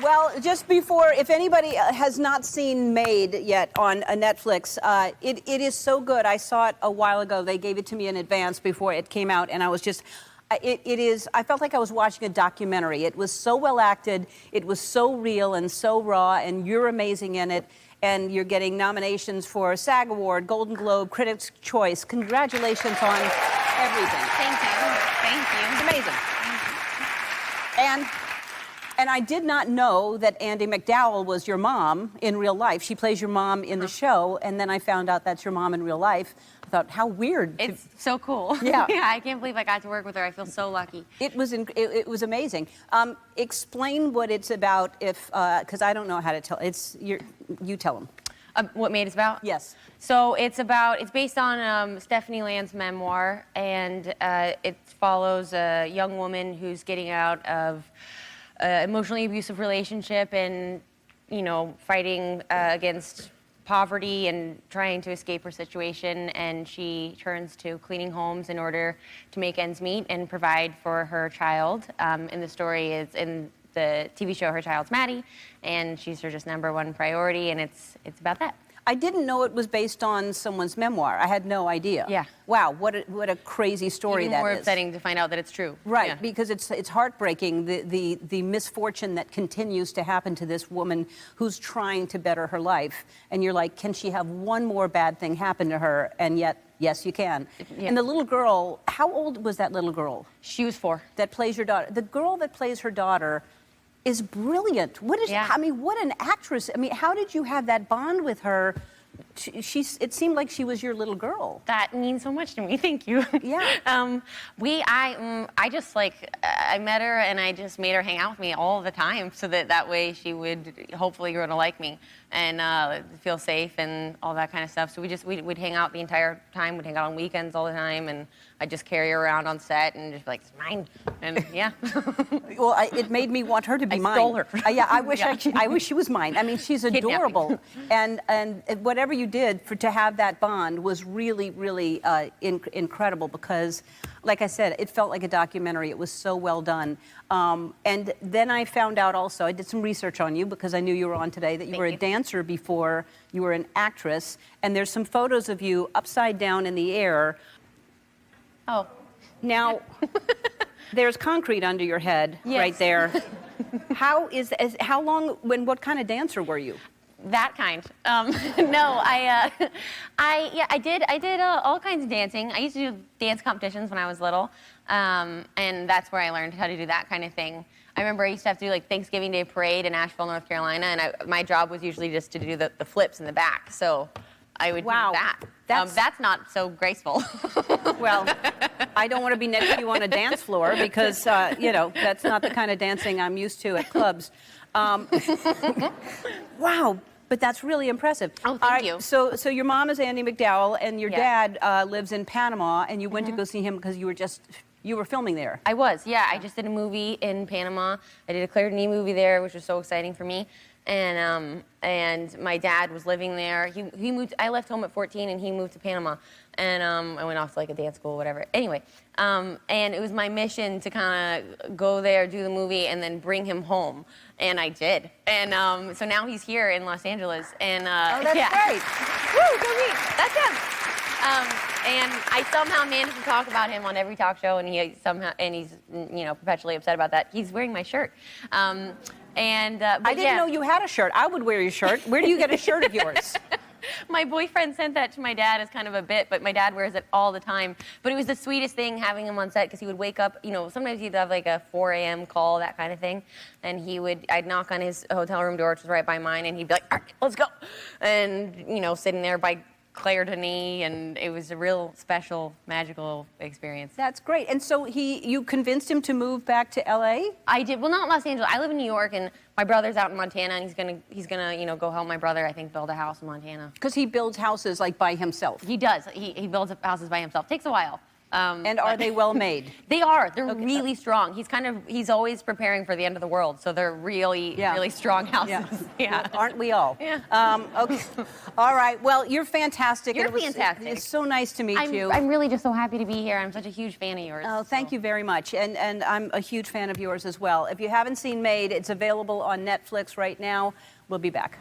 Well, just before, if anybody has not seen Maid yet on Netflix, it is so good. I saw it a while ago. They gave it to me in advance before it came out, and I was just, I felt like I was watching a documentary. It was so well acted, it was so real and so raw, and you're amazing in it, and you're getting nominations for a SAG Award, Golden Globe, Critics' Choice. Congratulations on everything. Thank you. Thank you. It's amazing. And I did not know that Andie MacDowell was your mom in real life. She plays your mom in the show, and then I found out that's your mom in real life. I thought, how weird. It's so cool. Yeah. Yeah, I can't believe I got to work with her. I feel so lucky. It was amazing. Explain what it's about, if because I don't know how to tell. You tell them. What Maid is about? Yes. So it's based on Stephanie Land's memoir, and it follows a young woman who's getting out of emotionally abusive relationship and, fighting against poverty and trying to escape her situation. And she turns to cleaning homes in order to make ends meet and provide for her child. And the story is, in the TV show, her child's Maddie, and she's her just #1 priority, and it's about that. I didn't know it was based on someone's memoir. I had no idea. Yeah. Wow, what a crazy story that is. Even more upsetting to find out that it's true. Right, Yeah. because it's heartbreaking, the misfortune that continues to happen to this woman who's trying to better her life. And you're like, can she have one more bad thing happen to her? And yet, yes, you can. Yeah. And the little girl, how old was that little girl? She was 4. That plays your daughter. The girl that plays her daughter is brilliant. Yeah. I mean, what an actress. I mean, how did you have that bond with her? It seemed like she was your little girl. That means so much to me. Thank you. Yeah. I just I met her and I just made her hang out with me all the time, so that way she would hopefully grow to like me and feel safe and all that kind of stuff. So we'd hang out the entire time. We'd hang out on weekends all the time, and I'd just carry her around on set and just be like, it's mine. And yeah. Well, it made me want her to be mine. I stole her. Yeah, I wish she was mine. I mean, she's adorable, and whatever you did to have that bond was really, really incredible, because, like I said, it felt like a documentary. It was so well done. And then I found out also, I did some research on you because I knew you were on today, that you were a dancer before you were an actress. And there's some photos of you upside down in the air. Oh. Now, there's concrete under your head right there. What kind of dancer were you? That kind. No, I did all kinds of dancing. I used to do dance competitions when I was little, and that's where I learned how to do that kind of thing. I remember I used to have to do Thanksgiving Day parade in Asheville, North Carolina, and my job was usually just to do the flips in the back. So I would do that. That's not so graceful. Well, I don't want to be next to you on a dance floor because, that's not the kind of dancing I'm used to at clubs. Wow, but that's really impressive. Oh, thank you. So your mom is Andie MacDowell, and your dad lives in Panama, and you went to go see him because you were filming there. I was, yeah. I just did a movie in Panama. I did a Claire Denis movie there, which was so exciting for me. And my dad was living there. He moved. I left home at 14, and he moved to Panama. And I went off to a dance school, whatever. Anyway, and it was my mission to kind of go there, do the movie, and then bring him home. And I did. And so now he's here in Los Angeles. And oh, that's great. Woo, go me. That's him. And I somehow managed to talk about him on every talk show, and he's perpetually upset about that. He's wearing my shirt. But I didn't know you had a shirt. I would wear your shirt. Where do you get a shirt of yours? My boyfriend sent that to my dad as kind of a bit, but my dad wears it all the time. But it was the sweetest thing having him on set, because he would wake up, sometimes he'd have a 4 a.m. call, that kind of thing. And I'd knock on his hotel room door, which was right by mine, and he'd be like, all right, let's go. And, sitting there by Claire Denis, and it was a real special, magical experience. That's great. And so you convinced him to move back to L.A.? I did. Well, not Los Angeles. I live in New York, and my brother's out in Montana, and he's gonna go help my brother, I think, build a house in Montana. Because he builds houses by himself. He does. He builds houses by himself. Takes a while. And are they well made? They are. They're really strong. He's always preparing for the end of the world, so they're really strong houses. Well, aren't we all? Yeah. Okay. All right. Well, you're fantastic. You're fantastic. It's so nice to meet you. I'm really just so happy to be here. I'm such a huge fan of yours. Oh, thank you very much. And I'm a huge fan of yours as well. If you haven't seen Maid, it's available on Netflix right now. We'll be back.